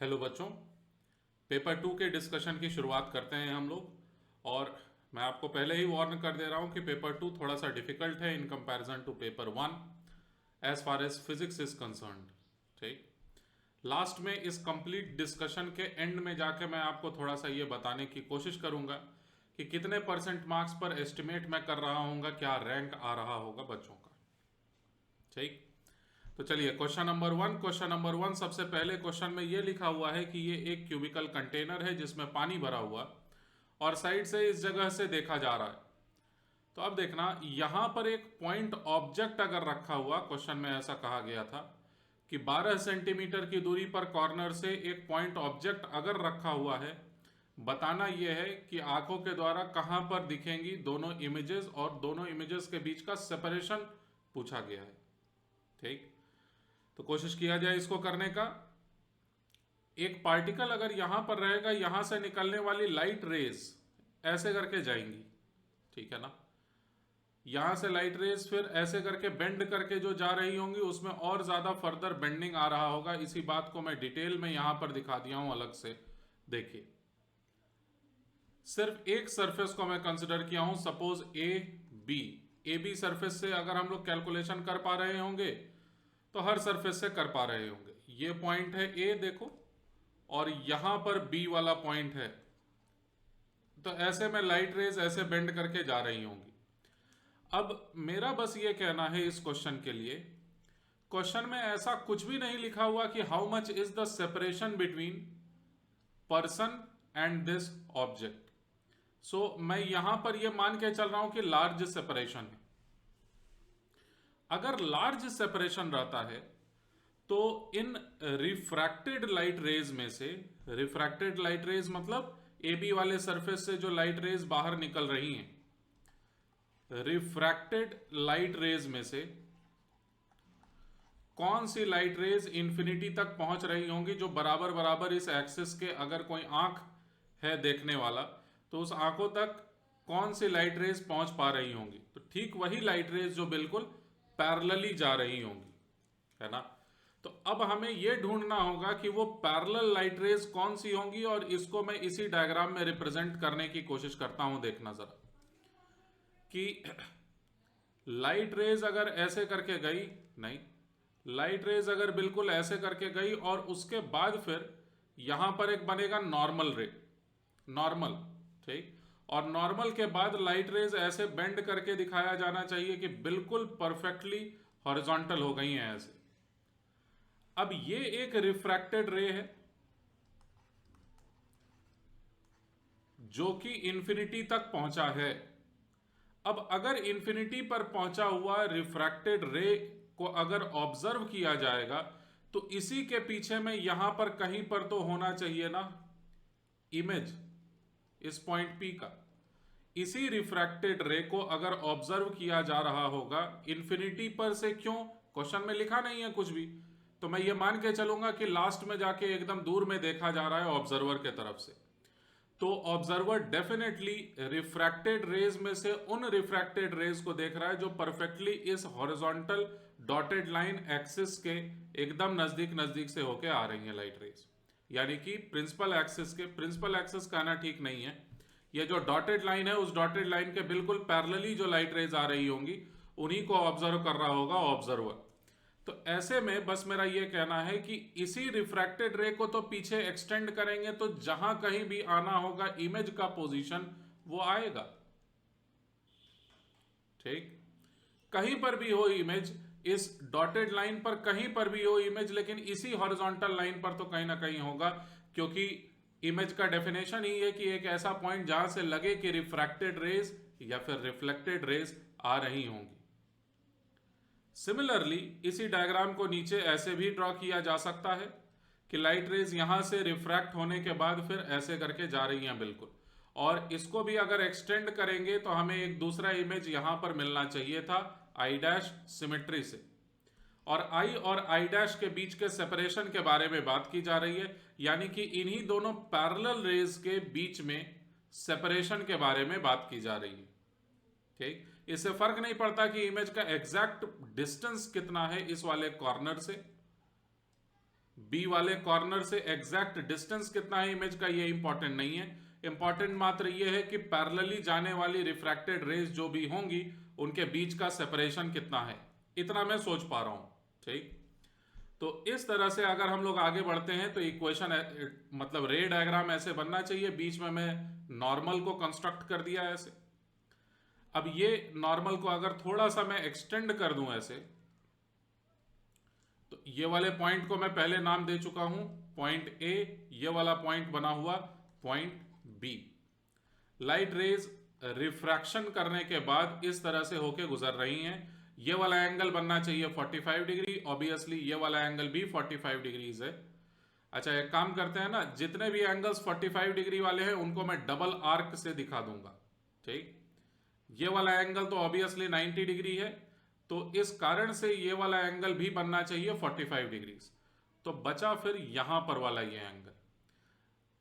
Hello बच्चों। Paper 2 के discussion की शुरुआत करते हैं हम लोग। और मैं आपको पहले ही वार्न कर दे रहा हूं कि पेपर 2 थोड़ा सा डिफिकल्ट है in comparison to paper 1 as far as physics is concerned. ठीक। लास्ट में इस कंप्लीट डिस्कशन के एंड में जाके मैं आपको थोड़ा सा ये बताने की कोशिश करूंगा कि कितने परसेंट मार्क्स पर एस्टिमेट मैं कर रहा हूँ, क्या रैंक आ रहा होगा बच्चों का। ठीक। तो चलिए क्वेश्चन नंबर वन सबसे पहले क्वेश्चन में ये लिखा हुआ है कि ये एक क्यूबिकल कंटेनर है जिसमें पानी भरा हुआ और साइड से इस जगह से देखा जा रहा है। तो अब देखना, यहां पर एक पॉइंट ऑब्जेक्ट अगर रखा हुआ, क्वेश्चन में ऐसा कहा गया था कि 12 सेंटीमीटर की दूरी पर कॉर्नर से एक पॉइंट ऑब्जेक्ट अगर रखा हुआ है, बताना यह है कि आंखों के द्वारा कहां पर दिखेंगी दोनों इमेजेस और दोनों इमेजेस के बीच का सेपरेशन पूछा गया है। ठीक। तो कोशिश किया जाए इसको करने का। एक पार्टिकल अगर यहां पर रहेगा, यहां से निकलने वाली लाइट रेस ऐसे करके जाएंगी, ठीक है ना। यहां से लाइट रेस फिर ऐसे करके बेंड करके जो जा रही होंगी, उसमें और ज्यादा फर्दर बेंडिंग आ रहा होगा। इसी बात को मैं डिटेल में यहां पर दिखा दिया हूं अलग से। देखिए, सिर्फ एक सरफेस को मैं कंसिडर किया हूं, सपोज ए बी सरफेस से अगर हम लोग कैलकुलेशन कर पा रहे होंगे तो हर सरफेस से कर पा रहे होंगे। ये पॉइंट है ए, देखो, और यहां पर बी वाला पॉइंट है। तो ऐसे में लाइट रेज ऐसे बेंड करके जा रही होंगी। अब मेरा बस ये कहना है इस क्वेश्चन के लिए, क्वेश्चन में ऐसा कुछ भी नहीं लिखा हुआ कि how much is the separation between person and this object. So मैं यहां पर यह मान के चल रहा हूं कि लार्ज सेपरेशन है। अगर लार्ज सेपरेशन रहता है तो इन रिफ्रैक्टेड लाइट रेज में से, रिफ्रैक्टेड लाइट रेज मतलब ए बी वाले सरफेस से जो लाइट रेज बाहर निकल रही हैं, रिफ्रैक्टेड लाइट रेज में से कौन सी लाइट रेज इंफिनिटी तक पहुंच रही होंगी, जो बराबर बराबर इस एक्सिस के, अगर कोई आंख है देखने वाला तो उस आंखों तक कौन सी लाइट रेज पहुंच पा रही होंगी। तो ठीक वही लाइट रेज जो बिल्कुल पैरेलली जा रही होंगी, है ना। तो अब हमें यह ढूंढना होगा कि वो पैरेलल लाइट रेज कौन सी होंगी, और इसको मैं इसी डायग्राम में रिप्रेजेंट करने की कोशिश करता हूं। देखना जरा कि लाइट रेज अगर ऐसे करके गई, नहीं, लाइट रेज अगर बिल्कुल ऐसे करके गई और उसके बाद फिर यहां पर एक बनेगा नॉर्मल रे, नॉर्मल, ठीक। और नॉर्मल के बाद लाइट रेज ऐसे बेंड करके दिखाया जाना चाहिए कि बिल्कुल परफेक्टली हॉरिजॉन्टल हो गई हैं ऐसे। अब ये एक रिफ्रैक्टेड रे है जो कि इंफिनिटी तक पहुंचा है। अब अगर इंफिनिटी पर पहुंचा हुआ रिफ्रैक्टेड रे को अगर ऑब्जर्व किया जाएगा तो इसी के पीछे में यहां पर कहीं पर तो होना चाहिए ना इमेज, इस पॉइंट पी का। इसी रिफ्रैक्टेड रे को अगर ऑब्जर्व किया जा रहा होगा इंफिनिटी पर से, क्यों, क्वेश्चन में लिखा नहीं है कुछ भी, तो मैं ये मान के चलूंगा कि लास्ट में जाके एकदम दूर में देखा जा रहा है ऑब्जर्वर के तरफ से। तो ऑब्जर्वर डेफिनेटली रिफ्रैक्टेड रेज में से उन रिफ्रैक्टेड रेज को देख रहा है जो परफेक्टली इस हॉरिजॉन्टल डॉटेड लाइन एक्सिस के एकदम नजदीक नजदीक से होके आ रही है लाइट रेज। यानी कि प्रिंसिपल एक्सिस के, प्रिंसिपल एक्सिस कहना ठीक नहीं है, ये जो डॉटेड लाइन है उस डॉटेड लाइन के बिल्कुल पैरेलली जो लाइट रेज आ रही होंगी उन्हीं को ऑब्जर्व कर रहा होगा ऑब्जर्वर। तो ऐसे में बस मेरा यह कहना है कि इसी रिफ्रैक्टेड रे को तो पीछे एक्सटेंड करेंगे तो जहां कहीं भी आना होगा इमेज का पोजीशन वो आएगा, ठीक। कहीं पर भी हो इमेज, इस डॉटेड लाइन पर कहीं पर भी हो इमेज, लेकिन इसी हॉरिजॉन्टल लाइन पर तो कहीं ना कहीं होगा, क्योंकि इमेज का डेफिनेशन ही है कि एक ऐसा पॉइंट जहां से लगे कि रिफ्रैक्टेड रेज या फिर रिफ्लेक्टेड रेज आ रही होंगी। सिमिलरली इसी डायग्राम को नीचे ऐसे भी ड्रॉ किया जा सकता है कि लाइट रेज यहां से रिफ्रैक्ट होने के बाद फिर ऐसे करके जा रही हैं बिल्कुल, और इसको भी अगर एक्सटेंड करेंगे तो हमें एक दूसरा इमेज यहां पर मिलना चाहिए था आई डैश सिमेट्री से। और आई और आई डैश के बीच के सेपरेशन के बारे में बात की जा रही है, यानी कि इन्हीं दोनों पैरेलल रेज के बीच में सेपरेशन के बारे में बात की जा रही है, ठीक। इससे फर्क नहीं पड़ता कि इमेज का एग्जैक्ट डिस्टेंस कितना है इस वाले कॉर्नर से, बी वाले कॉर्नर से एग्जैक्ट डिस्टेंस कितना है इमेज का, ये इंपॉर्टेंट नहीं है। इंपॉर्टेंट मात्र ये है कि पैरेलली जाने वाली रिफ्रैक्टेड रेज जो भी होंगी उनके बीच का सेपरेशन कितना है, इतना मैं सोच पा रहा हूं। ठीक, तो इस तरह से अगर हम लोग आगे बढ़ते हैं तो इक्वेशन मतलब रे डायग्राम ऐसे बनना चाहिए। बीच में मैं नॉर्मल को कंस्ट्रक्ट कर दिया ऐसे। अब ये नॉर्मल को अगर थोड़ा सा मैं एक्सटेंड कर दूं ऐसे, तो ये वाले पॉइंट को मैं पहले नाम दे चुका हूं पॉइंट ए, ये वाला पॉइंट बना हुआ point B. Light rays refraction करने के बाद इस तरह से होके गुजर रही हैं। ये वाला एंगल बनना चाहिए 45 डिग्री, ऑब्वियसली ये वाला एंगल भी 45 डिग्रीज है। अच्छा, एक काम करते हैं ना, जितने भी एंगल्स 45 डिग्री वाले हैं उनको मैं डबल आर्क से दिखा दूंगा। ठीक, ये वाला एंगल तो ऑब्वियसली 90 डिग्री है, तो इस कारण से ये वाला एंगल भी बनना चाहिए 45 डिग्रीज। तो बचा फिर यहां पर वाला ये angle.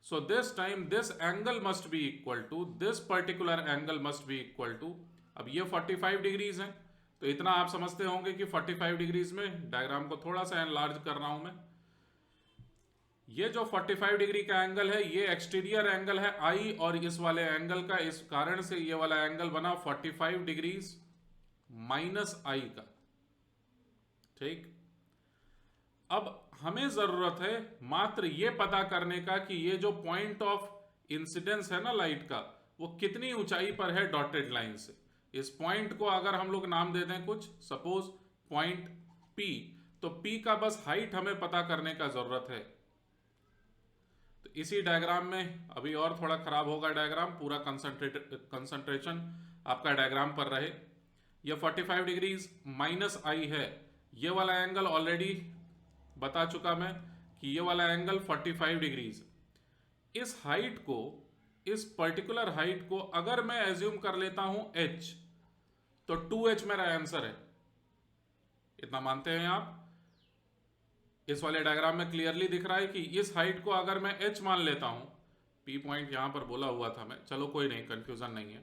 So this time this angle must be equal to this particular angle must be equal to, अब ये 45 डिग्रीज हैं, तो इतना आप समझते होंगे कि 45 डिग्रीज में, डायग्राम को थोड़ा सा एनलार्ज कर रहा हूं मैं, ये जो 45 डिग्री का एंगल है ये एक्सटीरियर एंगल है आई, और इस वाले एंगल का, इस कारण से ये वाला एंगल बना 45 डिग्रीज माइनस आई का। ठीक, अब हमें जरूरत है मात्र ये पता करने का कि ये जो पॉइंट ऑफ इंसिडेंस है ना लाइट का, वो कितनी ऊंचाई पर है डॉटेड लाइन से। इस पॉइंट को अगर हम लोग नाम दे दें कुछ, सपोज पॉइंट P, तो P का बस हाइट हमें पता करने का जरूरत है। तो इसी डायग्राम में, अभी और थोड़ा खराब होगा डायग्राम, पूरा कंसंट्रेशन आपका डायग्राम पर रहे। ये 45 डिग्रीज माइनस आई है, ये वाला एंगल ऑलरेडी बता चुका मैं कि ये वाला एंगल 45 डिग्रीज। इस हाइट को, इस पर्टिकुलर हाइट को अगर मैं एज्यूम कर लेता हूं h, तो 2h मेरा आंसर है। इतना मानते हैं आप? इस वाले डायग्राम में क्लियरली दिख रहा है कि इस हाइट को अगर मैं h मान लेता हूं, p पॉइंट यहां पर बोला हुआ था मैं, चलो कोई नहीं, कंफ्यूजन नहीं है।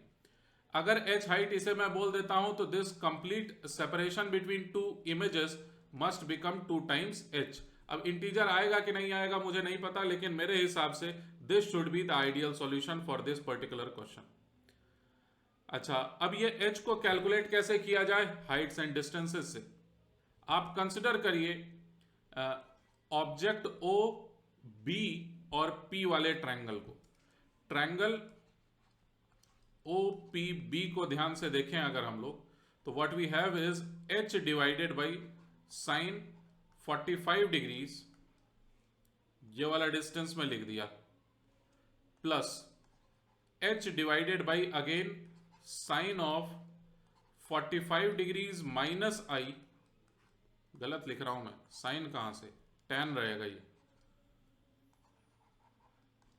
अगर h हाइट इसे मैं बोल देता हूं तो this complete separation between two images must become 2 times h। अब इंटीजर आएगा कि नहीं आएगा मुझे नहीं पता, लेकिन मेरे हिसाब से this should be the ideal solution for this particular question. अच्छा, अब ये h को कैलकुलेट कैसे किया जाए हाइट्स एंड डिस्टेंसेस से। आप कंसिडर करिए ऑब्जेक्ट O, B और P वाले ट्रायंगल को। ट्रायंगल OPB को ध्यान से देखें अगर हम लोग, तो what we have is h divided by sine 45 degrees, ये वाला डिस्टेंस में लिख दिया, plus h divided by again sine of 45 degrees minus i, गलत लिख रहा हूं मैं, साइन कहां से, tan रहेगा ये,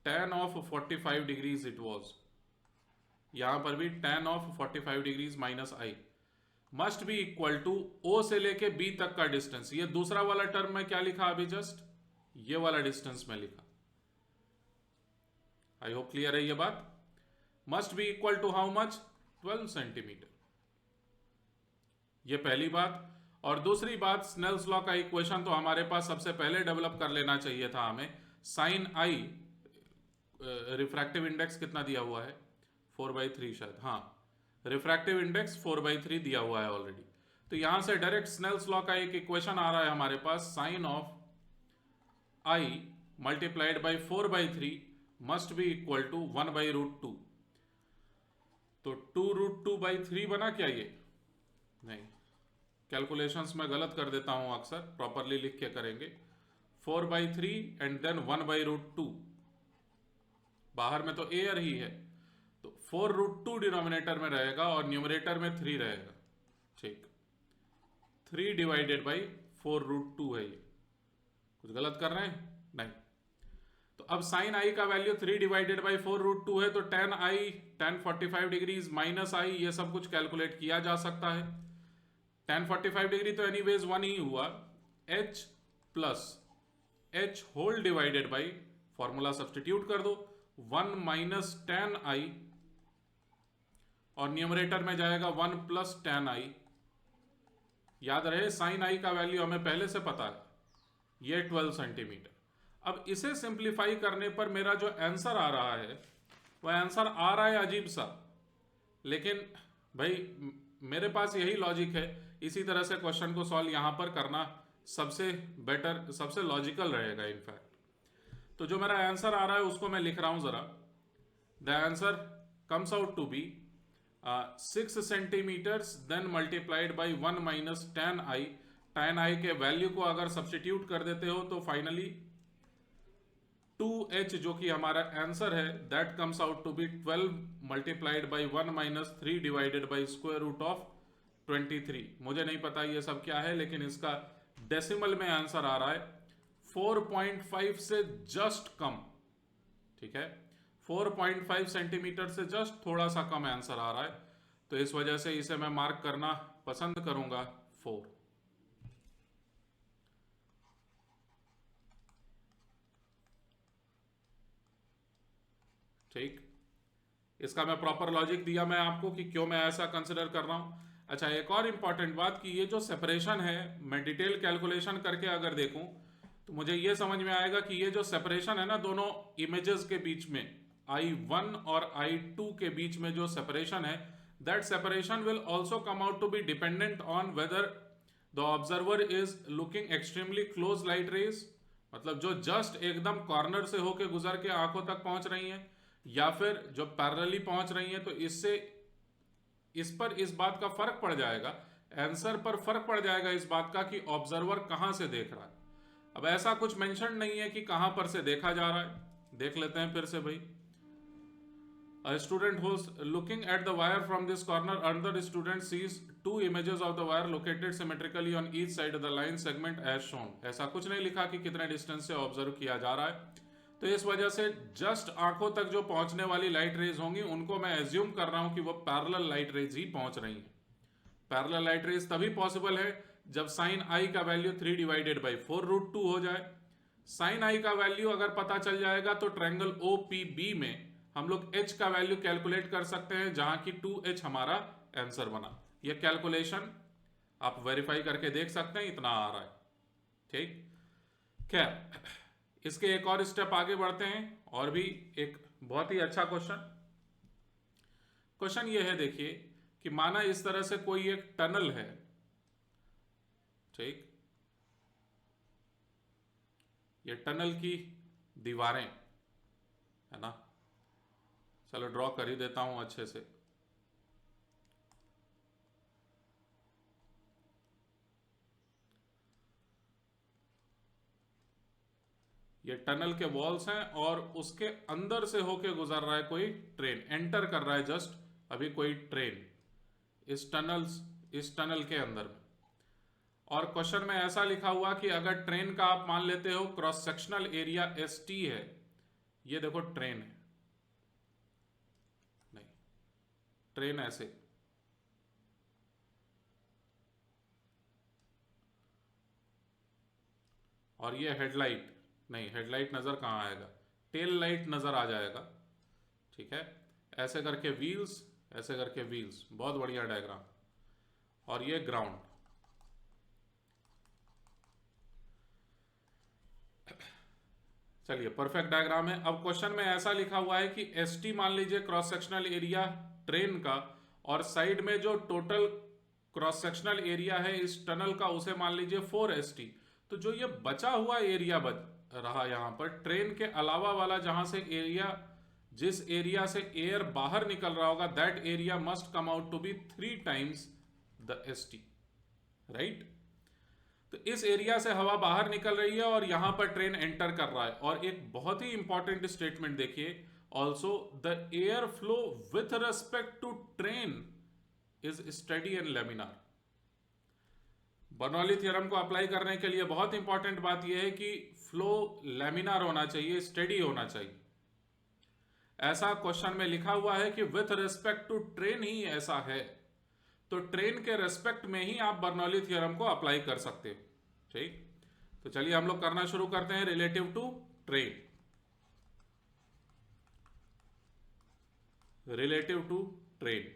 tan of 45 degrees it was, यहां पर भी tan of 45 degrees minus i must be equal to O से लेके B तक का डिस्टेंस। ये दूसरा वाला टर्म में क्या लिखा अभी जस्ट, ये वाला डिस्टेंस में लिखा। आई होप क्लियर है ये बात। Must be equal to how much, 12 centimetre, ये पहली बात। और दूसरी बात, स्नेल्स लॉ का इक्वेशन तो हमारे पास सबसे पहले डेवलप कर लेना चाहिए था हमें। साइन आई, रिफ्रैक्टिव इंडेक्स कितना दिया हुआ है, 4/3 शायद, हाँ, रिफ्रैक्टिव इंडेक्स 4/3 दिया हुआ है ऑलरेडी। तो यहां से डायरेक्ट स्नेल्स लॉ का एक इक्वेशन आ रहा है हमारे पास, sine of i multiplied by 4/3 must be equal to 1/√2। तो 2√2/3 बना क्या ये, नहीं, कैलकुलेशंस में गलत कर देता हूं अक्सर, प्रॉपरली लिख के करेंगे। 4/3 एंड देन 1/√2, बाहर में तो एयर ही है, तो 4√2 डिनोमिनेटर में रहेगा और न्यूमरेटर में 3 रहेगा। ठीक, 3 डिवाइडेड बाई 4√2 है ये, कुछ गलत कर रहे हैं, नहीं। तो अब साइन आई का वैल्यू 3 डिवाइडेड बाई 4√2 है, तो tan आई, tan 45 डिग्रीज माइनस आई, ये सब कुछ कैलकुलेट किया जा सकता है। tan 45 डिग्री तो एनीवेज 1 ही हुआ, h plus h whole divided by, formula substitute कर दो, 1 माइनस tan आई, और न्यूमरेटर में जाएगा 1 प्लस tan आई। याद रहे साइन आई का वैल्यू हमें पहले से पता है, ये 12 सेंटीमीटर। अब इसे सिंप्लीफाई करने पर मेरा जो आंसर आ रहा है वह आंसर आ रहा है अजीब सा, लेकिन भाई मेरे पास यही लॉजिक है, इसी तरह से क्वेश्चन को सॉल्व यहां पर करना सबसे बेटर, सबसे लॉजिकल रहेगा इनफैक्ट। तो जो मेरा आंसर आ रहा है उसको मैं लिख रहा हूं जरा। The answer comes out to be 6 centimetres then multiplied by 1 minus tan i। tan i के वैल्यू को अगर सब्सटीट्यूट कर देते हो तो फाइनली 2h जो कि हमारा आंसर है that comes out to be 12 multiplied by 1 minus 3 divided by square root of 23। मुझे नहीं पता ये सब क्या है, लेकिन इसका डेसिमल में आंसर आ रहा है 4.5 से जस्ट कम। ठीक है, 4.5 सेंटीमीटर से जस्ट थोड़ा सा कम आंसर आ रहा है, तो इस वजह से इसे मैं मार्क करना पसंद करूंगा 4। ठीक, इसका मैं प्रॉपर लॉजिक दिया मैं आपको कि क्यों मैं ऐसा कंसिडर कर रहा हूं। अच्छा, एक और इंपॉर्टेंट बात कि ये जो सेपरेशन है, मैं डिटेल कैलकुलेशन करके अगर देखूं तो मुझे ये समझ में आएगा कि ये जो सेपरेशन है ना दोनों इमेजेस के बीच में, I1 और I2 के बीच में जो सेपरेशन है, that separation will also come out to be dependent on whether the observer is looking extremely close light rays, मतलब जो जस्ट एकदम कॉर्नर से होके गुजर के आंखों तक पहुंच रही हैं, या फिर जो पैरेलली पहुंच रही हैं। तो इससे इस पर इस बात का फर्क पड़ जाएगा, आंसर पर फर्क पड़ जाएगा इस बात का कि ऑब्जर्वर कहां से देख रहा है। अब ऐसा कुछ मेंशन नहीं है कि कहां पर से देखा जा रहा है। देख लेते हैं फिर से भाई। A student who's looking at the wire from this corner, another student sees two images of the wire located symmetrically on each side of the line segment as shown। ऐसा कुछ नहीं लिखा कि कितने डिस्टेंस से ऑब्जर्व किया जा रहा है, तो इस वजह से जस्ट आंखों तक जो पहुंचने वाली लाइट रेज होंगी उनको मैं एज्यूम कर रहा हूं कि वो पैरेलल लाइट रेज ही पहुंच रही हैं। पैरेलल लाइट रेज तभी पॉसिबल है जब साइन आई का वैल्यू 3 डिवाइडेड बाई 4√2 हो जाए। साइन आई का वैल्यू अगर पता चल जाएगा तो ट्रायंगल OPB में हम लोग h का वैल्यू कैलकुलेट कर सकते हैं, जहां की 2h हमारा आंसर बना। यह कैलकुलेशन आप वेरीफाई करके देख सकते हैं, इतना आ रहा है। ठीक, खैर इसके एक और स्टेप आगे बढ़ते हैं, और भी एक बहुत ही अच्छा क्वेश्चन ये है, देखिए कि माना इस तरह से कोई एक टनल है। ठीक, ये टनल की दीवारें है ना, चलो ड्रॉ कर ही देता हूं अच्छे से। ये टनल के वॉल्स हैं और उसके अंदर से होके गुजर रहा है कोई ट्रेन, एंटर कर रहा है जस्ट अभी कोई ट्रेन इस टनल के अंदर में। और क्वेश्चन में ऐसा लिखा हुआ कि अगर ट्रेन का आप मान लेते हो क्रॉस सेक्शनल एरिया ST है, ये देखो ट्रेन है, नहीं ट्रेन ऐसे, और ये हेडलाइट, नहीं हेडलाइट नजर कहां आएगा, टेल लाइट नजर आ जाएगा। ठीक है, ऐसे करके व्हील्स, ऐसे करके व्हील्स, बहुत बढ़िया डायग्राम। और ये ग्राउंड, चलिए परफेक्ट डायग्राम है। अब क्वेश्चन में ऐसा लिखा हुआ है कि ST मान लीजिए क्रॉस सेक्शनल एरिया ट्रेन का, और साइड में जो टोटल क्रॉस सेक्शनल एरिया है इस टनल का उसे मान लीजिए 4ST। तो जो ये बचा हुआ एरिया बच रहा यहां पर ट्रेन के अलावा वाला, जहां से एरिया, जिस एरिया से एयर बाहर निकल रहा होगा, that area must come out to be 3 times the ST, right. तो इस एरिया से हवा बाहर निकल रही है और यहां पर ट्रेन एंटर कर रहा है। और एक बहुत ही इंपॉर्टेंट स्टेटमेंट देखिए, also the air flow with respect to train is steady and laminar. Bernoulli theorem को अप्लाई करने के लिए बहुत इंपॉर्टेंट बात यह है कि फ्लो लेमिनार होना चाहिए, स्टेडी होना चाहिए। ऐसा क्वेश्चन में लिखा हुआ है कि विथ रेस्पेक्ट टू ट्रेन ही ऐसा है, तो ट्रेन के रेस्पेक्ट में ही आप बर्नौली थ्योरम को अप्लाई कर सकते हो। ठीक, तो चलिए हम लोग करना शुरू करते हैं relative to train. Relative to train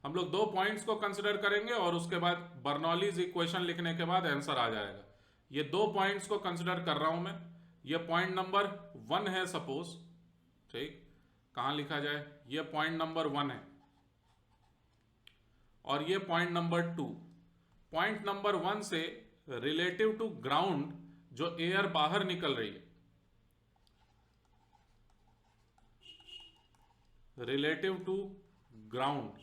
हम लोग 2 पॉइंट्स को कंसिडर करेंगे और उसके बाद बर्नौलीज इक्वेशन लिखने के बाद आंसर आ जाएगा। ये दो पॉइंट्स को कंसिडर कर रहा हूं मैं। ये पॉइंट नंबर 1 है सपोज, ठीक, कहां लिखा जाए, ये पॉइंट नंबर 1 है और ये पॉइंट नंबर 2। पॉइंट नंबर 1 से रिलेटिव टू ग्राउंड जो एयर बाहर निकल रही है, रिलेटिव टू ग्राउंड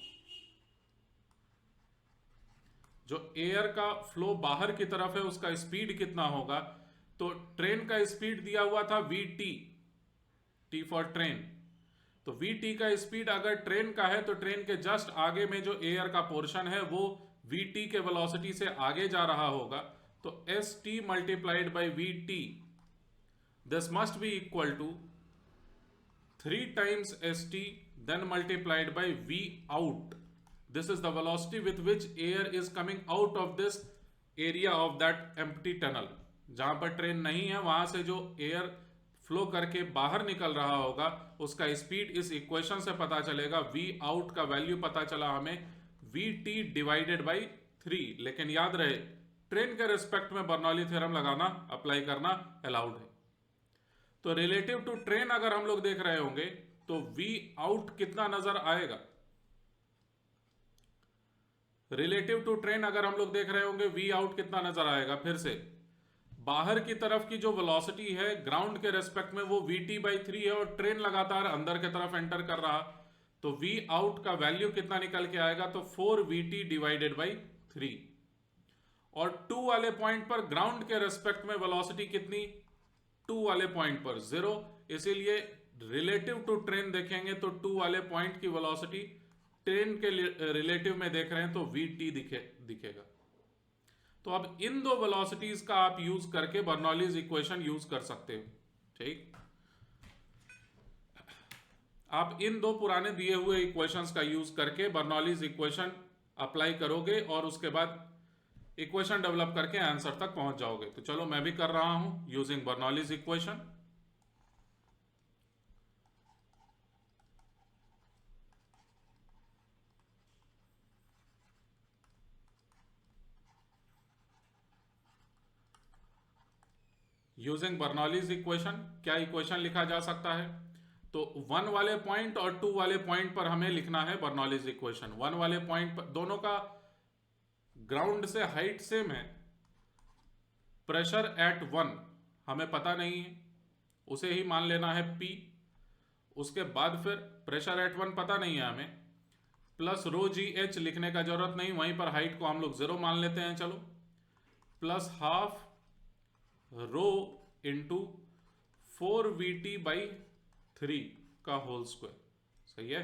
जो एयर का फ्लो बाहर की तरफ है उसका स्पीड कितना होगा। तो ट्रेन का स्पीड दिया हुआ था vt, t फॉर ट्रेन। तो vt का स्पीड अगर ट्रेन का है तो ट्रेन के जस्ट आगे में जो एयर का पोर्शन है वो vt के वेलोसिटी से आगे जा रहा होगा। तो st multiplied by vt, this must be equal to 3 times st then multiplied by v out. This is the velocity with which air is coming out of this area of that empty tunnel. जहां पर train नहीं है वहां से जो air flow करके बाहर निकल रहा होगा उसका स्पीड इस इक्वेशन से पता चलेगा। v out का वैल्यू पता चला हमें vt डिवाइडेड बाई 3। लेकिन याद रहे ट्रेन के रिस्पेक्ट में बर्नौली थ्योरम लगाना, अप्लाई करना अलाउड है। तो रिलेटिव टू ट्रेन अगर हम लोग देख रहे होंगे तो v आउट कितना नजर आएगा। रिलेटिव टू ट्रेन अगर हम लोग देख रहे होंगे v आउट कितना नजर आएगा। फिर से बाहर की तरफ की जो वेलोसिटी है ग्राउंड के रेस्पेक्ट में वो vt बाई 3 है और ट्रेन लगातार अंदर की तरफ एंटर कर रहा, तो v आउट का वैल्यू कितना निकल के आएगा, तो 4vt डिवाइडेड बाई 3। और 2 वाले पॉइंट पर ग्राउंड के रेस्पेक्ट में वेलोसिटी कितनी, 2 वाले पॉइंट पर 0, इसीलिए रिलेटिव टू ट्रेन देखेंगे तो 2 वाले पॉइंट की वेलोसिटी ट्रेन के रिलेटिव में देख रहे हैं तो vt दिखेगा। तो अब इन दो वेलोसिटीज का आप यूज करके बर्नौलीज इक्वेशन यूज कर सकते हो, ठीक। आप इन दो पुराने दिए हुए इक्वेशंस का यूज करके बर्नौलीज इक्वेशन अप्लाई करोगे और उसके बाद इक्वेशन डेवलप करके आंसर तक पहुंच जाओगे। तो चलो मैं भी कर रहा हूं using Bernoulli's equation. Using Bernoulli's equation क्या इक्वेशन लिखा जा सकता है, तो 1 वाले पॉइंट और 2 वाले पॉइंट पर हमें लिखना है बर्नौलीज इक्वेशन। 1 वाले पॉइंट पर दोनों का ग्राउंड से हाइट सेम है, प्रेशर एट 1 हमें पता नहीं है, उसे ही मान लेना है P। उसके बाद फिर प्रेशर एट 1 पता नहीं है हमें, प्लस रो जी एच लिखने का जरूरत नहीं, वहीं पर हाइट को हम लोग 0 मान लेते हैं, चलो, plus half rho into 4vt by 3 का होल स्क्वायर, सही है।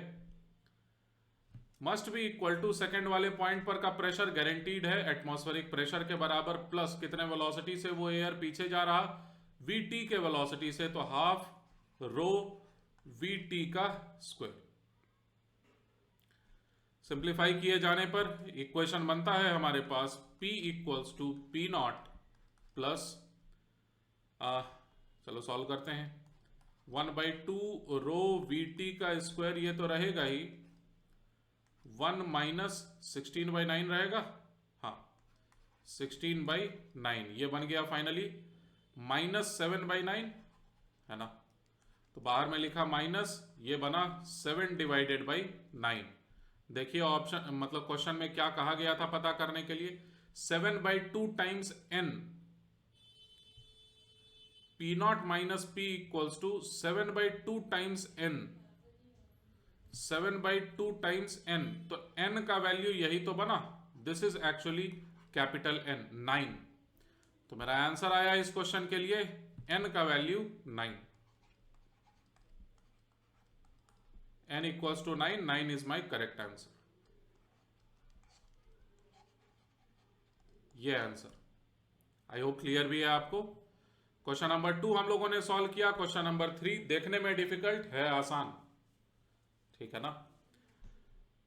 Must be equal to second वाले पॉइंट पर का प्रेशर गारंटीड है एटमॉस्फेरिक प्रेशर के बराबर, प्लस कितने वेलोसिटी से वो एयर पीछे जा रहा, vt के वेलोसिटी से, तो हाफ रो vt का स्क्वायर। सिंप्लीफाई किए जाने पर इक्वेशन बनता है हमारे पास p equals to P naught plus, चलो सॉल्व करते हैं, 1/2 रो vt का स्क्वायर, ये तो रहेगा ही, 1 माइनस 16/9 रहेगा, हाँ 16/9, ये बन गया फाइनली माइनस 7/9 है ना। तो बाहर में लिखा माइनस, ये बना 7 डिवाइडेड बाई 9। देखिए ऑप्शन मतलब क्वेश्चन में क्या कहा गया था पता करने के लिए, 7/2 times n, P naught minus P equals to 7/2 times n, 7/2 times n, तो n का वैल्यू यही तो बना, this is actually capital N, 9। तो मेरा आंसर आया इस क्वेश्चन के लिए n का value 9, n equals to 9, 9 is my correct answer, ये आंसर। आई होप क्लियर भी है आपको। क्वेश्चन नंबर 2 हम लोगों ने सॉल्व किया। क्वेश्चन नंबर 3 देखने में डिफिकल्ट है, आसान, ठीक है ना।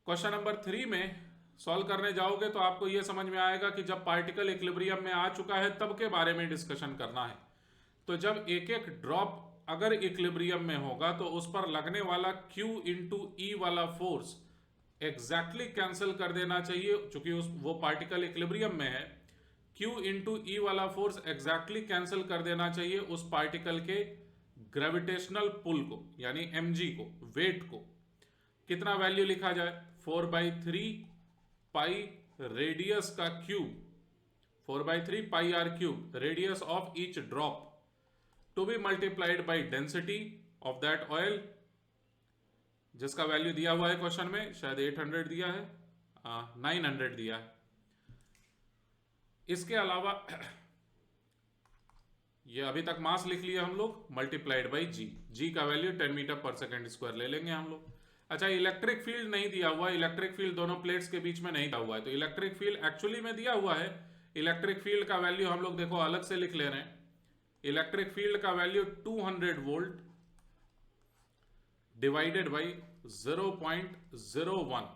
क्वेश्चन नंबर 3 में सॉल्व करने जाओगे तो आपको यह समझ में आएगा कि जब पार्टिकल इक्विलिब्रियम में आ चुका है तब के बारे में डिस्कशन करना है। तो जब एक एक ड्रॉप अगर इक्विलिब्रियम में होगा तो उस पर लगने वाला Q इंटू E वाला फोर्स एग्जैक्टली कैंसिल कर देना चाहिए, चूंकि वो पार्टिकल इक्विलिब्रियम में है। Q इंटू ई वाला फोर्स एग्जैक्टली कैंसिल कर देना चाहिए उस पार्टिकल के ग्रेविटेशनल पुल को, यानी mg को, वेट को। कितना वैल्यू लिखा जाए? 4/3 पाई रेडियस का cube, 4/3 pi R cube radius of each drop to B multiplied by density of that oil, जिसका वैल्यू दिया हुआ है क्वेश्चन में, शायद 800 दिया है, 900 दिया है। इसके अलावा ये अभी तक मास लिख लिया हम लोग, मल्टीप्लाइड बाई जी, जी का वैल्यू 10 मीटर पर सेकेंड स्क्वायर ले लेंगे हम लोग। अच्छा, इलेक्ट्रिक फील्ड नहीं दिया हुआ, इलेक्ट्रिक फील्ड दोनों प्लेट्स के बीच में नहीं दिया हुआ है, तो इलेक्ट्रिक फील्ड एक्चुअली में दिया हुआ है। इलेक्ट्रिक फील्ड का वैल्यू हम लोग देखो अलग से लिख ले रहे हैं। इलेक्ट्रिक फील्ड का value 200 volt divided by 0.01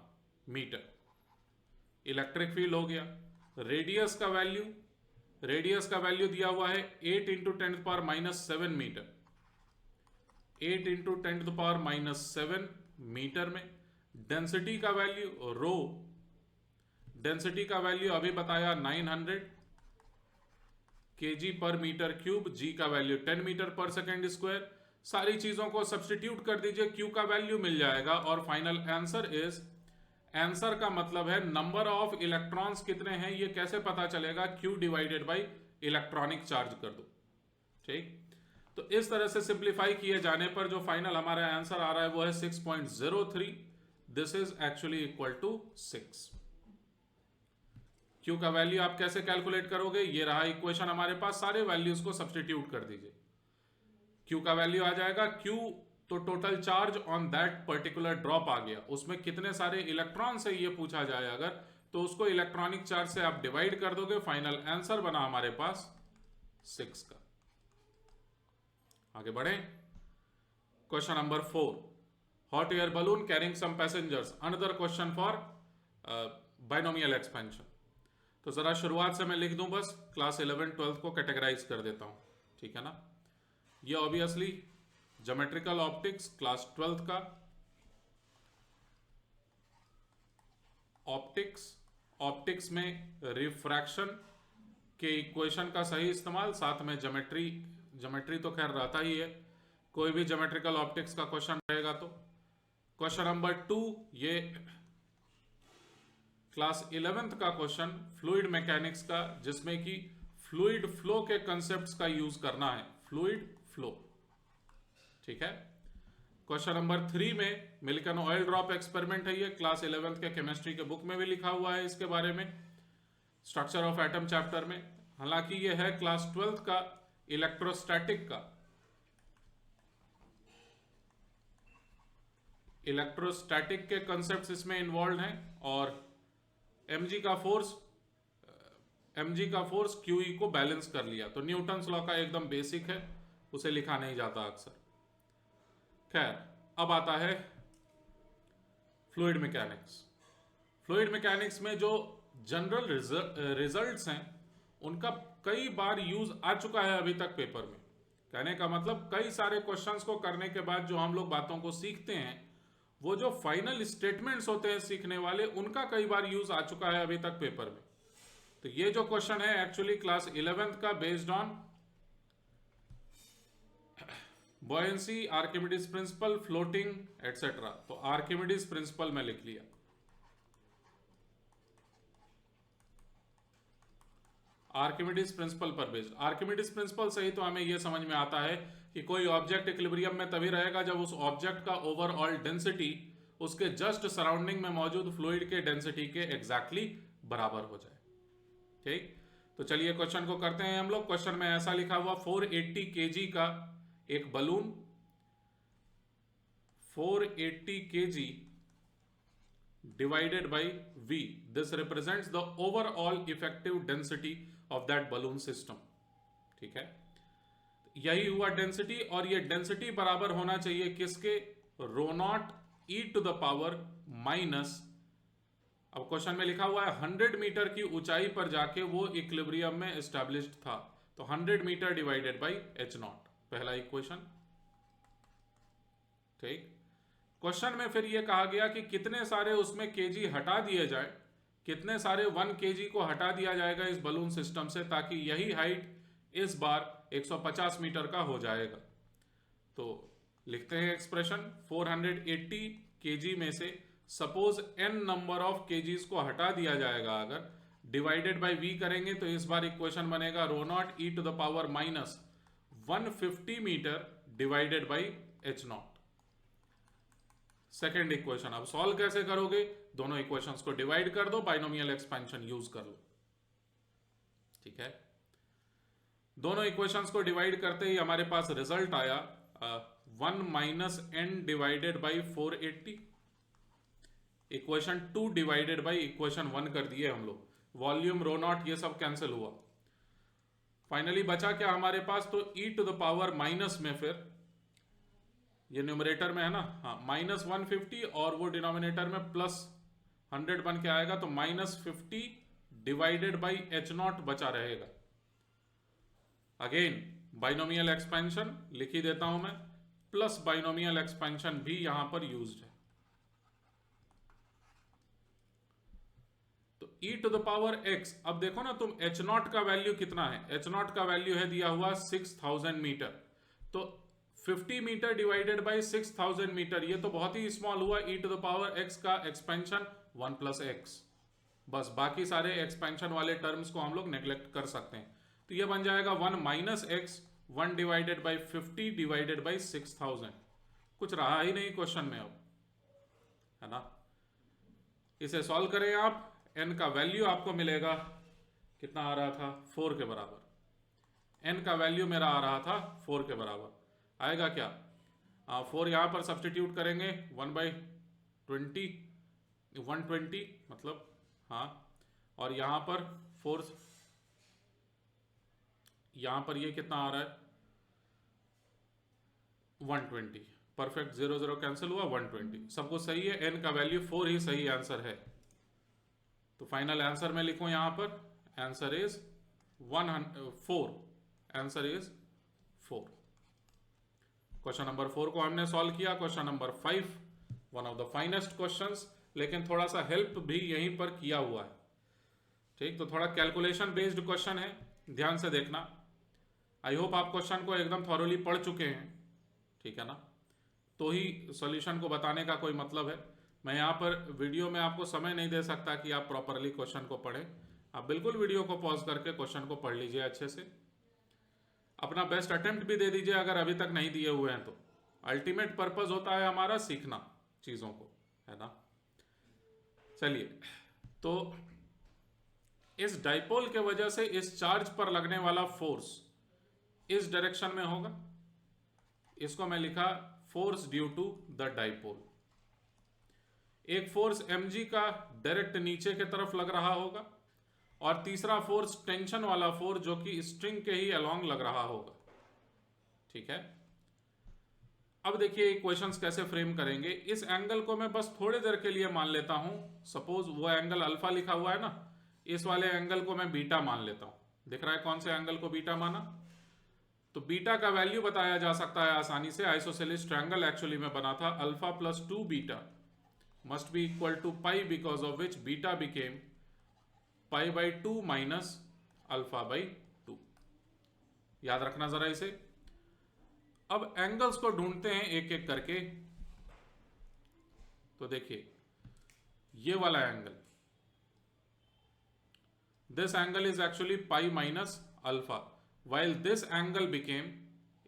metre electric field हो गया। रेडियस का वैल्यू दिया हुआ है 8 इंटू 10⁻⁻7 मीटर, 8 इंटू 10⁻⁻7 मीटर में। डेंसिटी का वैल्यू रो, डेंसिटी का वैल्यू अभी बताया 900 kg पर मीटर क्यूब, जी का वैल्यू 10 मीटर पर सेकेंड स्क्वायर। सारी चीजों को सब्स्टिट्यूट कर दीजिए, क्यू का वैल्यू मिल जाएगा और फाइनल आंसर इज, आंसर का मतलब है नंबर ऑफ इलेक्ट्रॉन्स कितने हैं, ये कैसे पता चलेगा? Q divided by electronic charge कर दो। ठीक, तो इस तरह से सिंप्लीफाई किए जाने पर जो फाइनल हमारा आंसर आ रहा है वो है 6.03। This is actually equal to 6। Q का वैल्यू आप कैसे कैलकुलेट करोगे? ये रहा इक्वेशन हमारे पास, सारे वैल्यूज को सब्स्टिट्यूट कर दीजिए। क्यू का वैल्यू आ जाएगा, क्यू तो total charge on that particular drop आ गया, उसमें कितने सारे इलेक्ट्रॉन से ये पूछा जाए अगर, तो उसको इलेक्ट्रॉनिक चार्ज से आप डिवाइड कर दोगे, फाइनल आंसर बना हमारे पास 6 का। आगे बढ़े, question number 4, hot air balloon carrying some passengers, another question for binomial expansion. तो जरा शुरुआत से मैं लिख दूं, बस क्लास 11 12 को कैटेगराइज कर देता हूं, ठीक है ना। ये ऑब्वियसली ज्योमेट्रिकल ऑप्टिक्स क्लास 12 का, ऑप्टिक्स में रिफ्रैक्शन के इक्वेशन का सही इस्तेमाल, साथ में ज्योमेट्री तो खैर रहता ही है, कोई भी ज्योमेट्रिकल ऑप्टिक्स का क्वेश्चन रहेगा तो। क्वेश्चन नंबर 2, ये क्लास 11th का क्वेश्चन फ्लूइड मैकेनिक्स का, जिसमें कि फ्लूइड फ्लो के कंसेप्ट्स का यूज करना है, फ्लूइड फ्लो, ठीक है। क्वेश्चन नंबर 3 में मिल्टन ऑयल ड्रॉप एक्सपेरिमेंट है, ये क्लास 11th के केमिस्ट्री के बुक में भी लिखा हुआ है इसके बारे में, स्ट्रक्चर ऑफ एटम चैप्टर में। हालांकि ये है क्लास 12th का इलेक्ट्रोस्टैटिक का, इलेक्ट्रोस्टैटिक के कंसेप्ट्स इसमें इन्वॉल्व हैं, और mg का फोर्स QE को बैलेंस कर लिया, तो न्यूटन्स लॉ का एकदम बेसिक है, उसे लिखा नहीं जाता अक्सर। खैर, अब आता है फ्लूइड मैकेनिक्स। फ्लूइड मैकेनिक्स में जो जनरल रिजल्ट्स हैं उनका कई बार यूज आ चुका है अभी तक पेपर में। कहने का मतलब, कई सारे क्वेश्चंस को करने के बाद जो हम लोग बातों को सीखते हैं, वो जो फाइनल स्टेटमेंट्स होते हैं सीखने वाले, उनका कई बार यूज आ चुका है अभी तक पेपर में। तो ये जो क्वेश्चन है एक्चुअली क्लास 11th का, based on buoyancy, Archimedes principal, floating etcetera. तो आर्किमिडीज प्रिंसिपल में लिख लिया, आर्किमिडीज प्रिंसिपल पर बेस्ड। आर्किमिडीज प्रिंसिपल से ही तो हमें यह समझ में आता है कि कोई ऑब्जेक्ट इक्विलिब्रियम में तभी रहेगा जब उस ऑब्जेक्ट का ओवरऑल डेंसिटी उसके जस्ट सराउंडिंग में मौजूद फ्लूइड के डेंसिटी के एग्जैक्टली बराबर हो जाए। ठीक, तो चलिए क्वेश्चन को करते हैं हम लोग। क्वेश्चन में ऐसा लिखा हुआ, 480 kg का एक balloon, 480 kg divided by V, this represents the overall effective density of that balloon system. ठीक है, यही हुआ डेंसिटी, और ये डेंसिटी बराबर होना चाहिए किसके? Rho naught e to the power minus, अब क्वेश्चन में लिखा हुआ है 100 मीटर की ऊंचाई पर जाके वो इक्विलिब्रियम में एस्टैब्लिश्ड था, तो 100 metre divided by h naught, पहला इक्वेशन। ठीक, क्वेश्चन में फिर ये कहा गया कि कितने सारे उसमें केजी हटा दिए जाए कितने सारे 1 kg को हटा दिया जाएगा इस बलून सिस्टम से, ताकि यही हाइट इस बार 150 मीटर का हो जाएगा। तो लिखते हैं एक्सप्रेशन, 480 kg में से suppose n number of kgs को हटा दिया जाएगा, अगर डिवाइडेड बाय v करेंगे तो इस बार इक्वेशन बनेगा rho naught e to the power minus 150 metre divided by h naught. Second equation अब सॉल्व कैसे करोगे, दोनों इक्वेशंस को डिवाइड कर दो, बाइनोमियल एक्सपेंशन यूज कर लो। ठीक है, दोनों इक्वेशंस को डिवाइड करते ही हमारे पास रिजल्ट आया 1 minus n divided by 480। Equation 2 divided by equation 1 कर दिए हम लोग, वॉल्यूम रो नॉट ये सब कैंसिल हुआ। फाइनली बचा क्या हमारे पास, तो e to the power minus में, फिर ये न्यूमरेटर में है ना, हाँ, माइनस 150 और वो डिनोमिनेटर में प्लस 100 बन के आएगा, तो minus 50 divided by h not बचा रहेगा। अगेन बाइनोमियल एक्सपेंशन लिख ही देता हूं मैं, प्लस बाइनोमियल एक्सपेंशन भी यहां पर यूज्ड है। तो e to the power x, अब देखो ना तुम h नॉट का वैल्यू कितना है, h नॉट का वैल्यू है दिया हुआ 6000 मीटर, तो 50 मीटर डिवाइडेड बाई 6000 मीटर, ये तो बहुत ही स्मॉल हुआ। e to the power x का एक्सपेंशन 1 प्लस x, बस बाकी सारे एक्सपेंशन वाले टर्म्स को हम लोग नेग्लेक्ट कर सकते हैं। तो ये बन जाएगा 1 minus x 1 divided by 50 divided by 6000। कुछ रहा ही नहीं क्वेश्चन में अब, है ना। इसे सॉल्व करें आप, n का वैल्यू आपको मिलेगा, कितना आ रहा था, 4 के बराबर। n का वैल्यू मेरा आ रहा था 4 के बराबर, आएगा क्या, 4 यहां पर सब्सटीट्यूट करेंगे 1/20 मतलब, हाँ, और यहां पर 4, यहां पर ये कितना आ रहा है 120, परफेक्ट, 0 0 कैंसिल हुआ, 120 सब कुछ सही है। n का वैल्यू 4 ही सही आंसर है। तो फाइनल आंसर में लिखूं यहां पर, answer is 4, answer is 4। Question number 4 को हमने सॉल्व किया। Question number 5 one of the finest questions, लेकिन थोड़ा सा हेल्प भी यहीं पर किया हुआ है। ठीक, तो थोड़ा कैलकुलेशन बेस्ड क्वेश्चन है, ध्यान से देखना। आई होप आप क्वेश्चन को एकदम थॉरोली पढ़ चुके हैं, ठीक है ना, तो ही सॉल्यूशन को बताने का कोई मतलब है। मैं यहाँ पर वीडियो में आपको समय नहीं दे सकता कि आप प्रॉपरली क्वेश्चन को पढ़ें। आप बिल्कुल वीडियो को पॉज करके क्वेश्चन को पढ़ लीजिए अच्छे से, अपना बेस्ट अटेम्प्ट भी दे दीजिए अगर अभी तक नहीं दिए हुए हैं तो। अल्टीमेट पर्पस होता है हमारा सीखना चीजों को, है ना। चलिए, तो इस डाइपोल के वजह से इस चार्ज पर लगने वाला फोर्स इस डायरेक्शन में होगा, इसको मैं लिखा force due to the dipole. एक फोर्स mg का डायरेक्ट नीचे की तरफ लग रहा होगा, और तीसरा फोर्स टेंशन वाला फोर्स जो कि स्ट्रिंग के ही अलोंग लग रहा होगा। ठीक है, अब देखिए इक्वेशंस कैसे फ्रेम करेंगे। इस एंगल को मैं बस थोड़ी देर के लिए मान लेता हूं, सपोज वो एंगल अल्फा लिखा हुआ है ना, इस वाले एंगल को मैं बीटा मान लेता हूं। दिख रहा है कौन से एंगल को बीटा माना, तो बीटा का वैल्यू बताया जा सकता है आसानी से। आइसोसेलेस ट्रायंगल एक्चुअली में बना था alpha plus 2 beta must be equal to pi, because of which beta became pi by 2 minus alpha by 2। याद रखना जरा इसे। अब एंगल्स को ढूंढते हैं एक एक करके। तो देखिए ये वाला angle, this angle is actually pi minus alpha, while this angle became,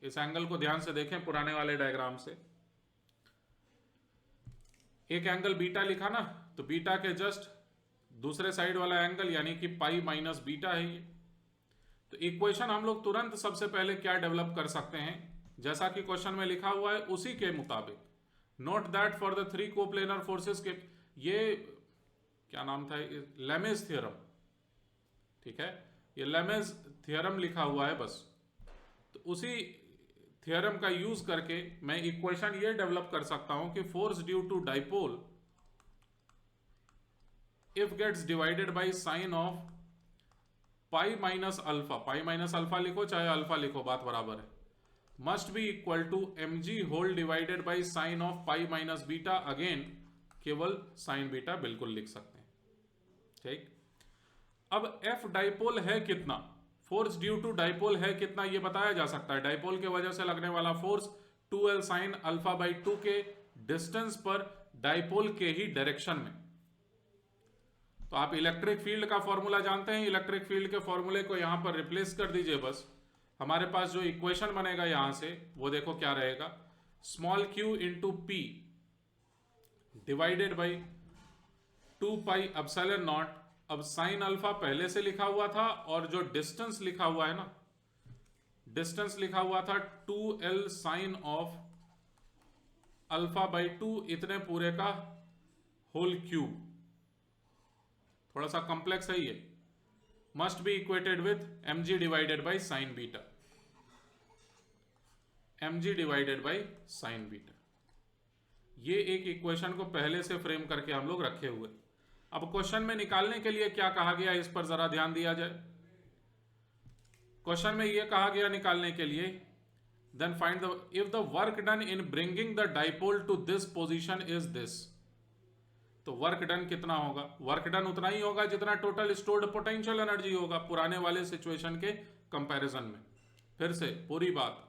इस एंगल को ध्यान से देखें पुराने वाले डायग्राम से, एक एंगल बीटा लिखा ना, तो बीटा के जस्ट दूसरे साइड वाला एंगल यानी कि पाई माइनस बीटा है ये। तो इक्वेशन हम लोग तुरंत सबसे पहले क्या डेवलप कर सकते हैं, जैसा कि क्वेश्चन में लिखा हुआ है उसी के मुताबिक। Note that for the 3 coplanar forces के, ये क्या नाम था, लेमेज थ्योरम, ठीक है, ये लेमेज थ्योरम लिखा हुआ है बस। तो उसी थ्योरम का यूज करके मैं इक्वेशन ये डेवलप कर सकता हूं कि force due to dipole if gets divided by sine of pi minus alpha, pi minus alpha लिखो चाहे अल्फा लिखो बात बराबर है, must be equal to mg whole divided by sine of pi minus beta. Again केवल sine beta बिल्कुल लिख सकते हैं, ठीक। अब F डाइपोल है कितना, फोर्स ड्यू टू डाइपोल है कितना, ये बताया जा सकता है। डाइपोल के वजह से लगने वाला force 2L sign alpha by 2 के डिस्टेंस पर डाइपोल के ही डायरेक्शन में। तो आप इलेक्ट्रिक फील्ड का फॉर्मूला जानते हैं, इलेक्ट्रिक फील्ड के फॉर्मूले को यहां पर रिप्लेस कर दीजिए बस। हमारे पास जो इक्वेशन बनेगा यहां से वो देखो क्या रहेगा, small q into P divided by 2 pi epsilon not. अब साइन अल्फा पहले से लिखा हुआ था और जो डिस्टेंस लिखा हुआ है ना, डिस्टेंस लिखा हुआ था 2L sine of alpha by 2, इतने पूरे का होल क्यूब। थोड़ा सा कॉम्प्लेक्स है ये, must be equated with mg divided by sine beta, mg divided by sine beta. ये एक इक्वेशन को पहले से फ्रेम करके हम लोग रखे हुए। अब क्वेश्चन में निकालने के लिए क्या कहा गया, इस पर जरा ध्यान दिया जाए। क्वेश्चन में यह कहा गया निकालने के लिए, then find the if the work done in bringing the dipole to this position is this. तो वर्क डन कितना होगा, वर्क डन उतना ही होगा जितना टोटल स्टोर्ड पोटेंशियल एनर्जी होगा पुराने वाले सिचुएशन के कंपैरिजन में। फिर से पूरी बात,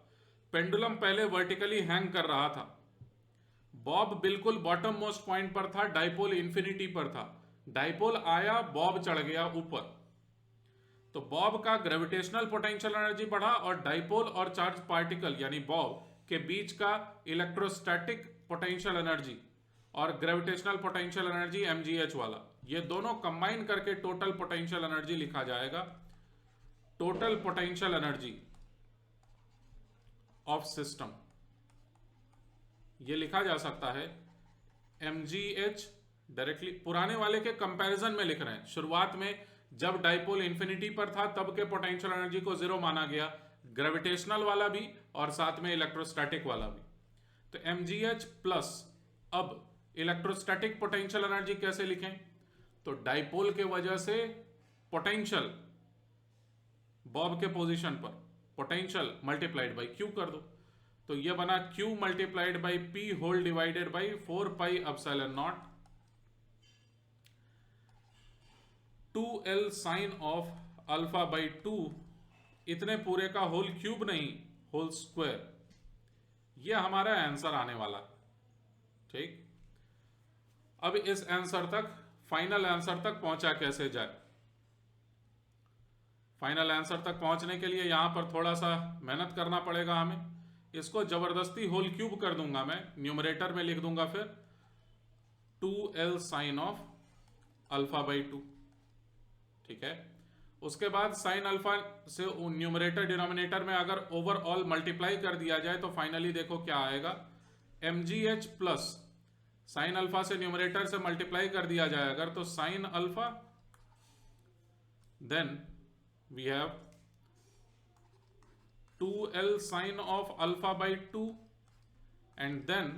पेंडुलम पहले वर्टिकली हैंग कर रहा था, बॉब बिल्कुल बॉटम मोस्ट पॉइंट पर था, डाइपोल इंफिनिटी पर था। डाइपोल आया, बॉब चढ़ गया ऊपर, तो बॉब का ग्रेविटेशनल पोटेंशियल एनर्जी बढ़ा और डाइपोल और चार्ज पार्टिकल यानी बॉब के बीच का इलेक्ट्रोस्टैटिक पोटेंशियल एनर्जी और ग्रेविटेशनल पोटेंशियल एनर्जी mgh वाला, ये दोनों कंबाइन करके टोटल पोटेंशियल एनर्जी लिखा जाएगा। Total potential energy of system, ये लिखा जा सकता है mgh। डायरेक्टली पुराने वाले के कंपैरिजन में लिख रहे हैं। शुरुआत में जब डाइपोल इंफिनिटी पर था तब के पोटेंशियल एनर्जी को जीरो माना गया, ग्रेविटेशनल वाला भी और साथ में इलेक्ट्रोस्टैटिक वाला भी। तो mgh प्लस, अब इलेक्ट्रोस्टैटिक पोटेंशियल एनर्जी कैसे लिखें, तो डाइपोल के वजह से पोटेंशियल बॉब के पोजीशन पर पोटेंशियल मल्टीप्लाइड बाई क्यू कर दो, तो यह बना q multiplied by p whole divided by 4 pi epsilon naught 2L sine of alpha by 2, इतने पूरे का होल क्यूब नहीं होल स्क्वायर। यह हमारा आंसर आने वाला, ठीक। अब इस आंसर तक, फाइनल आंसर तक पहुंचा कैसे जाए। फाइनल आंसर तक पहुंचने के लिए यहां पर थोड़ा सा मेहनत करना पड़ेगा हमें। इसको जबरदस्ती होल क्यूब कर दूंगा मैं, न्यूमरेटर में लिख दूंगा फिर 2L sine of alpha by 2, ठीक है। उसके बाद साइन अल्फा से न्यूमरेटर डिनोमिनेटर में अगर ओवरऑल मल्टीप्लाई कर दिया जाए तो फाइनली देखो क्या आएगा, mgh प्लस साइन अल्फा से न्यूमरेटर से मल्टीप्लाई कर दिया जाए अगर, तो sine alpha, then we have 2L sine of alpha by 2 and then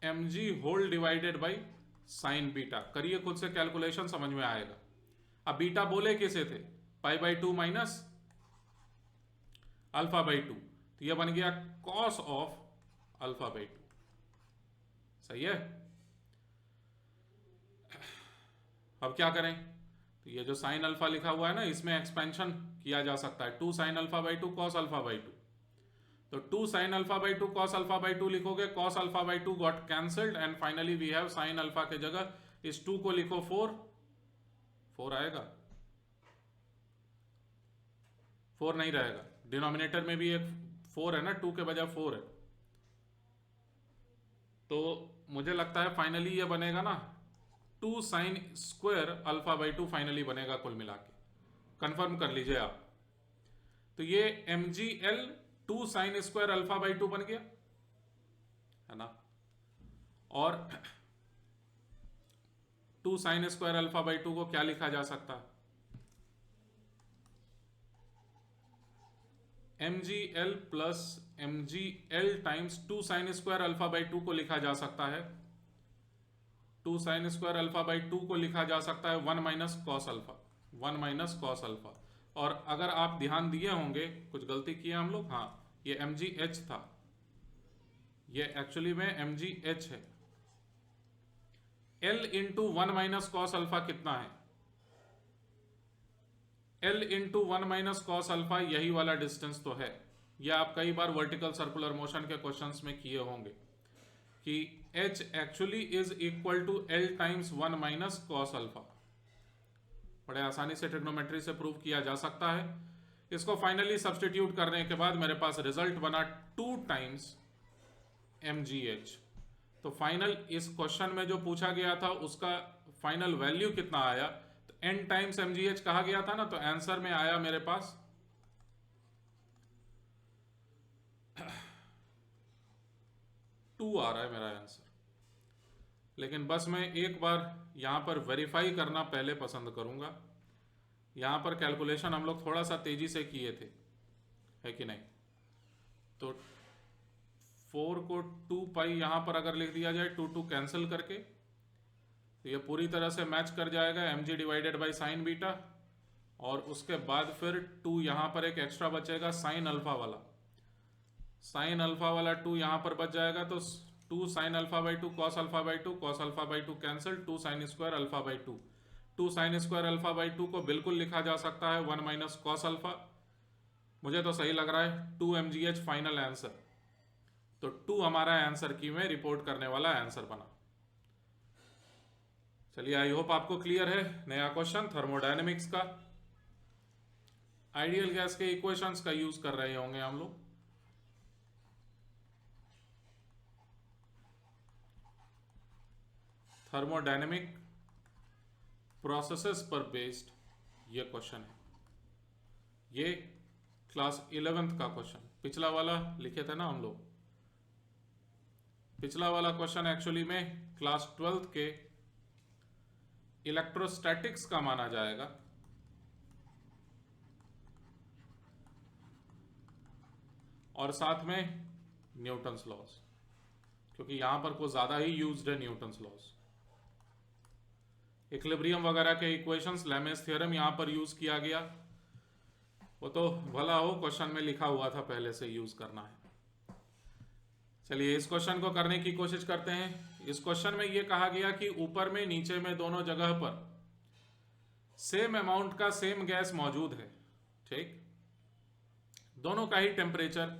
mg whole divided by sine beta. करिए खुद से कैलकुलेशन, समझ में आएगा। अब बीटा बोले किसे थे, पाई बाई 2 माइनस अल्फा बाई 2, तो यह बन गया कॉस ऑफ अल्फा बाई 2। सही है। अब क्या करें, तो ये जो साइन अल्फा लिखा हुआ है ना, इसमें एक्सपेंशन किया जा सकता है, 2 sine alpha by 2 cos alpha by 2। तो 2 sine alpha by 2 cos alpha by 2 लिखोगे, cos alpha by 2 got cancelled and finally we have sine alpha के जगह इस 2 को लिखो 4 आएगा, 4 नहीं रहेगा, डिनोमिनेटर में भी एक 4 है ना, 2 के बजाय 4 है। तो मुझे लगता है फाइनली ये बनेगा ना 2 sine square alpha by 2 finally बनेगा कुल मिला के, कंफर्म कर लीजिए आप। तो ये mgl 2 sine square alpha by 2 बन गया है ना, और 2 साइन स्क्वायर अल्फा बाई 2 को क्या लिखा जा सकता है, mgl plus mgl times 2 sine square alpha by 2 को लिखा जा सकता है, 2 साइन स्क्वायर अल्फा बाई 2 को लिखा जा सकता है 1 minus cos alpha, 1 minus cos alpha. और अगर आप ध्यान दिए होंगे, कुछ गलती की हम लोग, हाँ ये mgh था, ये एक्चुअली में mgh है। l into 1 minus cos alpha कितना है, L इंटू 1 - cos अल्फा, यही वाला डिस्टेंस तो है। यह आप कई बार वर्टिकल सर्कुलर मोशन के क्वेश्चंस में किए होंगे कि H actually is equal to L times 1 - cos alpha. बड़े आसानी से ट्रिग्नोमेट्री से प्रूव किया जा सकता है। इसको फाइनली सब्सटीट्यूट करने के बाद मेरे पास रिजल्ट बना 2 टाइम्स mgh। तो फाइनल इस क्वेश्चन में जो पूछा गया था उसका फाइनल वैल्यू कितना आया, तो n टाइम्स mgh कहा गया था ना, तो आंसर में आया मेरे पास 2 आ रहा है मेरा आंसर। लेकिन बस मैं एक बार यहां पर वेरीफाई करना पहले पसंद करूंगा। यहां पर कैलकुलेशन हम लोग थोड़ा सा तेजी से किए थे, है कि नहीं? तो 4 को 2 पाई यहां पर अगर लिख दिया जाए 2 कैंसिल करके, तो ये पूरी तरह से मैच कर जाएगा mg divided by sine beta, और उसके बाद फिर 2 यहां पर एक एक्स्ट्रा बचेगा साइन अल्फा वाला। साइन अल्फा वाला 2 यहां पर बच जाएगा, तो 2 sine alpha by 2 cos alpha by 2, cos alpha by 2 cancel, 2 sine square alpha by 2। 2 sine square alpha by 2 को बिल्कुल लिखा जा सकता है 1 - cos अल्फा। मुझे तो सही लग रहा है 2 mgh फाइनल आंसर। तो 2 हमारा आंसर की में रिपोर्ट करने वाला आंसर बना। चलिए, आई होप आपको क्लियर है। नया क्वेश्चन थर्मोडायनेमिक्स का, आइडियल गैस के इक्वेशंस का यूज कर रहे होंगे हम लोग। थर्मोडायनेमिक प्रोसेसेस पर बेस्ड ये क्वेश्चन है। ये क्लास 11th का क्वेश्चन, पिछला वाला लिखे थे ना हम लोग। पिछला वाला क्वेश्चन एक्चुअली में क्लास 12th के इलेक्ट्रोस्टैटिक्स का माना जाएगा। और साथ में न्यूटन्स लॉज, क्योंकि यहां पर कुछ ज्यादा ही यूज्ड है न्यूटन्स लॉज। इक्विलिब्रियम वगैरह के इक्वेशंस, लेमेस थ्योरम यहां पर यूज किया गया। वो तो भला हो क्वेश्चन में लिखा हुआ था पहले से यूज करना है। चलिए इस क्वेश्चन को करने की कोशिश करते हैं। इस क्वेश्चन में यह कहा गया कि ऊपर में नीचे में दोनों जगह पर सेम अमाउंट का सेम गैस मौजूद है, ठीक। दोनों का ही टेम्परेचर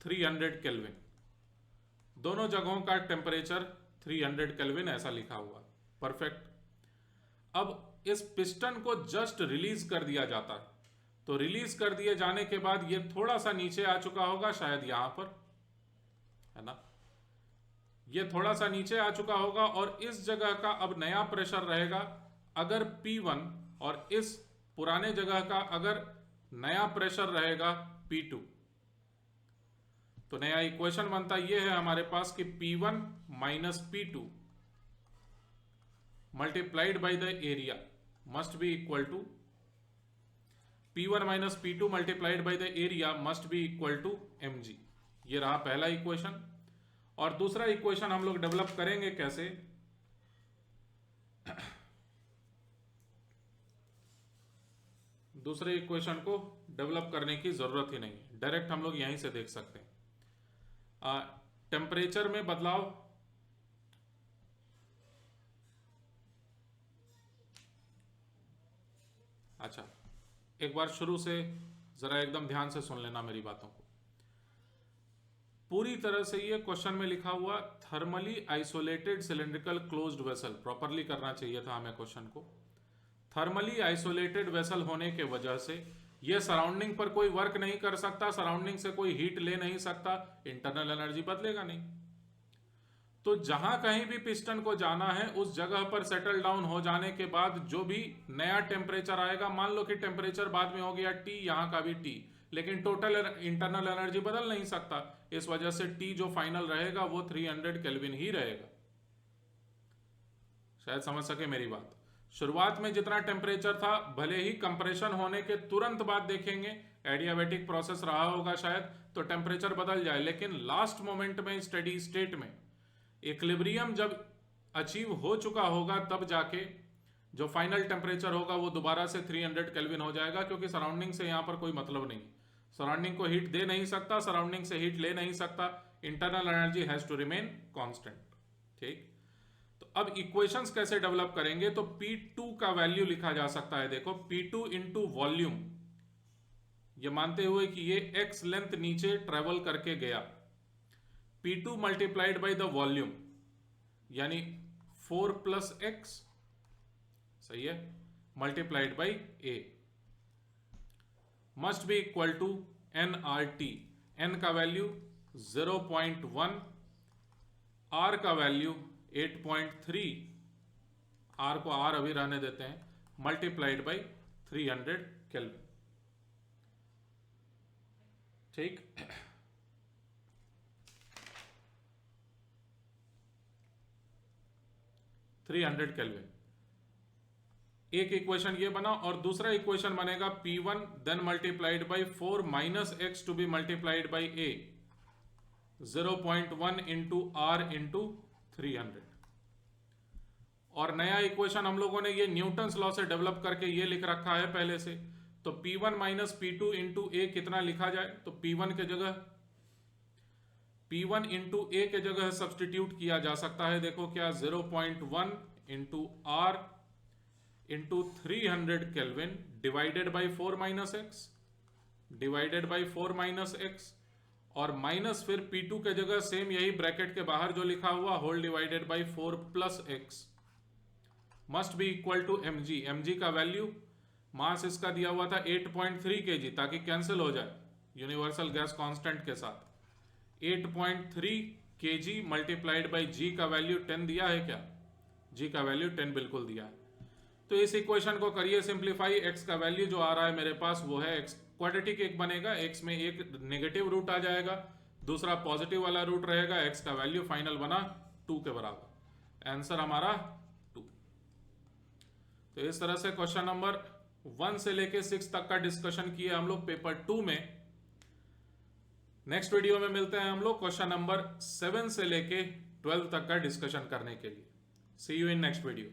300 केल्विन, दोनों जगहों का टेम्परेचर 300 केल्विन ऐसा लिखा हुआ, परफेक्ट। अब इस पिस्टन को जस्ट रिलीज कर दिया जाता है, तो रिलीज कर दिए जाने के बाद ये थोड़ा सा नीचे आ चुका होगा, शायद यहां पर, है ना, ये थोड़ा सा नीचे आ चुका होगा, और इस जगह का अब नया प्रेशर रहेगा अगर P1, और इस पुराने जगह का अगर नया प्रेशर रहेगा P2। तो नया इक्वेशन बनता ये है हमारे पास कि P1 minus P2 multiplied by the area must be equal to P1 minus P2 multiplied by the area must be equal to mg। ये रहा पहला इक्वेशन। और दूसरा इक्वेशन हम लोग डेवलप करेंगे कैसे, दूसरे इक्वेशन को डेवलप करने की जरूरत ही नहीं, डायरेक्ट हम लोग यहीं से देख सकते हैं। टेम्परेचर में बदलाव, अच्छा एक बार शुरू से जरा एकदम ध्यान से सुन लेना मेरी बातों को। पूरी तरह से ये क्वेश्चन में लिखा हुआ thermally isolated cylindrical closed vessel, properly करना चाहिए था हमें क्वेश्चन को। थर्मली आइसोलेटेड वेसल होने के वजह से ये सराउंडिंग पर कोई वर्क नहीं कर सकता, सराउंडिंग से कोई हीट ले नहीं सकता, इंटरनल एनर्जी बदलेगा नहीं। तो जहां कहीं भी पिस्टन को जाना है उस जगह पर सेटल डाउन हो जाने के बाद जो भी नया टेम्परेचर आएगा, मान लो कि टेम्परेचर बाद में हो गया T, यहां का भी T, लेकिन टोटल इंटरनल एनर्जी बदल नहीं सकता। इस वजह से T जो फाइनल रहेगा वो 300 केल्विन ही रहेगा। शायद समझ सके मेरी बात। शुरुआत में जितना टेम्परेचर था, भले ही कंप्रेशन होने के तुरंत बाद देखेंगे एडियाबैटिक प्रोसेस रहा होगा शायद, तो टेम्परेचर बदल जाए, लेकिन लास्ट मोमेंट में स्टेडी स्टेट में इक्विलिब्रियम जब अचीव हो चुका होगा तब जाके जो फाइनल टेम्परेचर होगा वो दोबारा से 300 केल्विन हो जाएगा, क्योंकि सराउंडिंग से यहां पर कोई मतलब नहीं, सराउंडिंग को हीट दे नहीं सकता, सराउंडिंग से हीट ले नहीं सकता, internal energy has to remain constant, ठीक। तो अब इक्वेशंस कैसे डेवलप करेंगे, तो P2 का वैल्यू लिखा जा सकता है, देखो P2 इंटू वॉल्यूम, ये मानते हुए कि ये x लेंथ नीचे ट्रेवल करके गया, P2 multiplied by the volume यानी 4 प्लस x, सही है, multiplied by a must be equal to nRT, n का वैल्यू 0.1, r का वैल्यू 8.3, r को r अभी रहने देते हैं, मल्टीप्लाइड बाई 300 केल्विन। ठीक, केल्विन। एक इक्वेशन ये बना और दूसरा इक्वेशन बनेगा P1 then multiplied by 4 minus x to B multiplied by a, 0.1 into R into 300। और नया इक्वेशन हम लोगों ने ये न्यूटन्स लॉ से डेवलप करके ये लिख रखा है पहले से, तो P1 माइनस P2 इंटू ए कितना लिखा जाए, तो P1 के जगह P1 इंटू ए के जगह सब्सटीट्यूट किया जा सकता है, देखो क्या 0.1 into R into 300 kelvin divided by 4 minus x, divided by 4 minus x, और माइनस फिर P2 के जगह सेम यही ब्रैकेट के बाहर जो लिखा हुआ whole divided by 4 plus x must be equal to mg। mg का वैल्यू, मास इसका दिया हुआ था 8.3 kg, ताकि कैंसिल हो जाए यूनिवर्सल गैस कांस्टेंट के साथ, 8.3 kg मल्टीप्लाइड बाई g का वैल्यू 10 दिया है क्या, g का वैल्यू 10 बिल्कुल दिया है। तो इस इक्वेशन को करिए सिंप्लीफाई, x का वैल्यू जो आ रहा है मेरे पास वो है x, क्वाड्रेटिक एक बनेगा, x में एक नेगेटिव रूट आ जाएगा, दूसरा पॉजिटिव वाला रूट रहेगा, x का वैल्यू फाइनल बना 2 के बराबर, आंसर हमारा 2। तो इस तरह से क्वेश्चन नंबर 1 से लेके 6 तक का डिस्कशन किए हम लोग पेपर 2 में। नेक्स्ट वीडियो में मिलते हैं हम लोग क्वेश्चन नंबर 7 से लेके 12 तक का डिस्कशन करने के लिए। सी यू इन नेक्स्ट वीडियो।